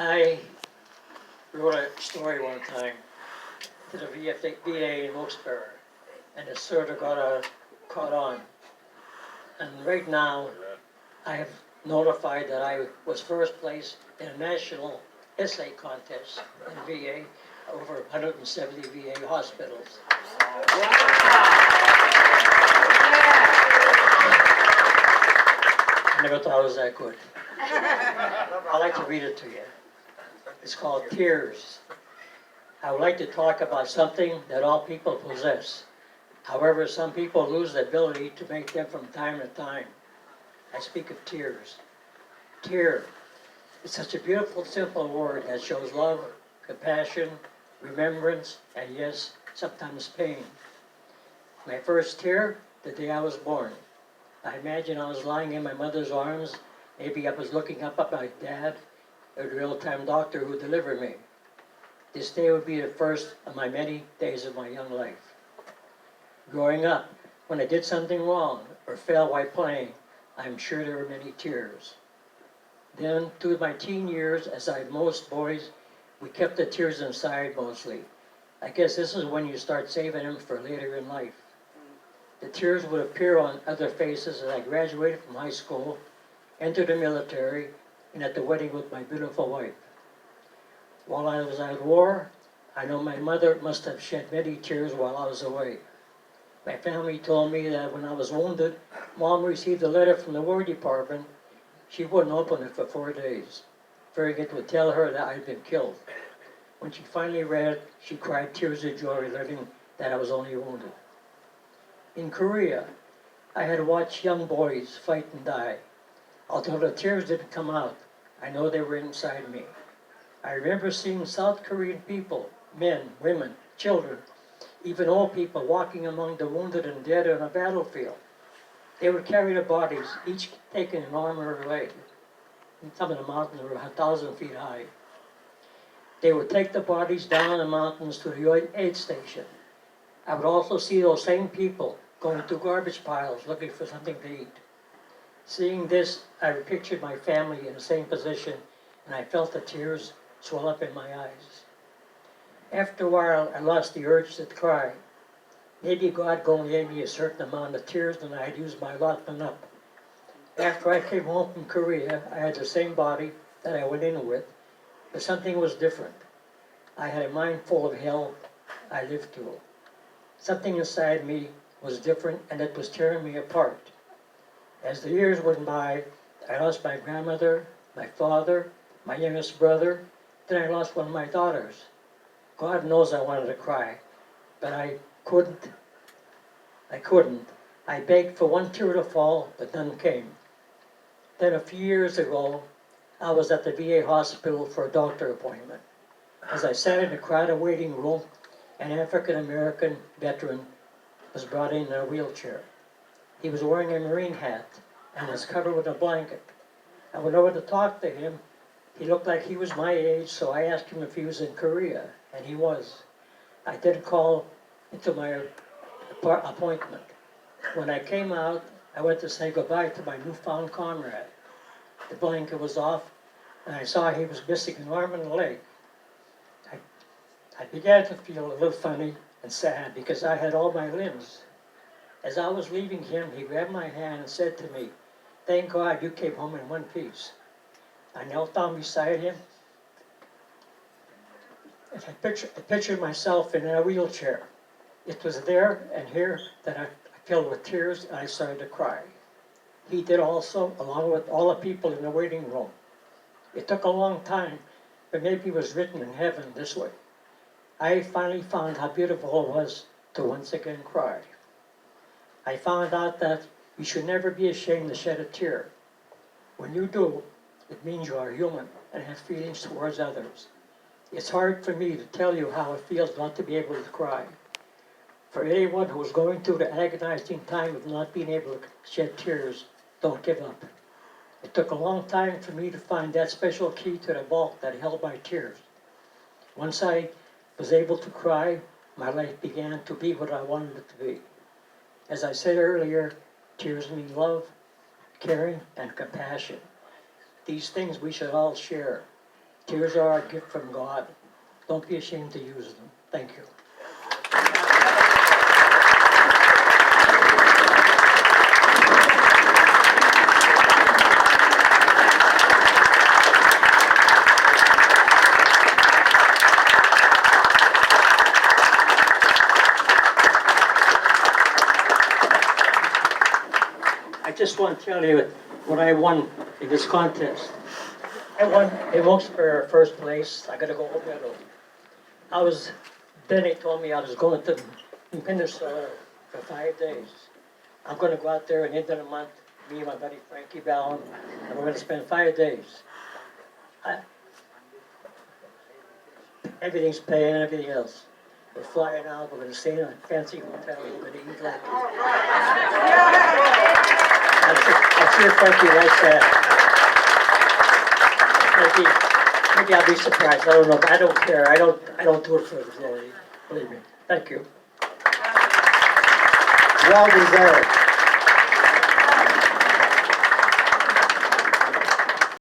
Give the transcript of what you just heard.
I wrote a story one time to the VA in Wilkes-Barre, and it sort of got caught on. And right now, I have notified that I was first place in a national essay contest in VA, over 170 VA hospitals. I never thought it was that good. I'd like to read it to you. It's called Tears. I would like to talk about something that all people possess. However, some people lose the ability to make them from time to time. I speak of tears. Tear. It's such a beautiful, simple word that shows love, compassion, remembrance, and yes, sometimes pain. My first tear, the day I was born. I imagine I was lying in my mother's arms. Maybe I was looking up at my dad, or the real-time doctor who delivered me. This day would be the first of my many days of my young life. Growing up, when I did something wrong or failed while playing, I'm sure there were many tears. Then, through my teen years, as most boys, we kept the tears inside mostly. I guess this is when you start saving them for later in life. The tears would appear on other faces as I graduated from high school, entered the military, and at the wedding with my beautiful wife. While I was at war, I know my mother must have shed many tears while I was away. My family told me that when I was wounded, Mom received a letter from the War Department. She wouldn't open it for 4 days, fearing it would tell her that I'd been killed. When she finally read it, she cried tears of joy, learning that I was only wounded. In Korea, I had watched young boys fight and die. Although the tears didn't come out, I know they were inside me. I remember seeing South Korean people, men, women, children, even old people walking among the wounded and dead on a battlefield. They would carry the bodies, each taking an arm or a leg. Some of the mountains were 1,000 feet high. They would take the bodies down the mountains to the aid station. I would also see those same people going through garbage piles looking for something to eat. Seeing this, I pictured my family in the same position, and I felt the tears swell up in my eyes. After a while, I lost the urge to cry. Maybe God only gave me a certain amount of tears and I had used my allotment up. After I came home from Korea, I had the same body that I went in with, but something was different. I had a mind full of hell I lived through. Something inside me was different, and it was tearing me apart. As the years went by, I lost my grandmother, my father, my youngest brother, then I lost one of my daughters. God knows I wanted to cry, but I couldn't. I begged for one tear to fall, but none came. Then a few years ago, I was at the VA hospital for a doctor appointment. As I sat in a crowded waiting room, an African-American veteran was brought in a wheelchair. He was wearing a Marine hat and was covered with a blanket. I went over to talk to him. He looked like he was my age, so I asked him if he was in Korea, and he was. I did call into my appointment. When I came out, I went to say goodbye to my newfound comrade. The blanket was off, and I saw he was missing an arm and a leg. I began to feel a little funny and sad because I had all my limbs. As I was leaving him, he grabbed my hand and said to me, "Thank God you came home in one piece." I knelt down beside him, and I pictured myself in a wheelchair. It was there and here that I filled with tears, and I started to cry. He did also, along with all the people in the waiting room. It took a long time, but maybe it was written in heaven this way. I finally found how beautiful it was to once again cry. I found out that you should never be ashamed to shed a tear. When you do, it means you are human and have feelings towards others. It's hard for me to tell you how it feels not to be able to cry. For anyone who is going through the agonizing time of not being able to shed tears, don't give up. It took a long time for me to find that special key to the vault that held my tears. Once I was able to cry, my life began to be what I wanted it to be. As I said earlier, tears mean love, caring, and compassion. These things we should all share. Tears are a gift from God. Don't be ashamed to use them. Thank you. I just want to tell you what I won in this contest. I won in Wilkes-Barre first place. I got a gold medal. Benny told me I was going to Minnesota for 5 days. I'm going to go out there and end of the month, me and my buddy Frankie Ballon, and we're going to spend 5 days. Everything's paid and everything else. We're flying out, we're going to stay in a fancy hotel, we're going to eat like... I'm sure Frankie likes that. Maybe I'll be surprised. I don't know, but I don't care. I don't do it for the glory. Believe me. Thank you. Well deserved.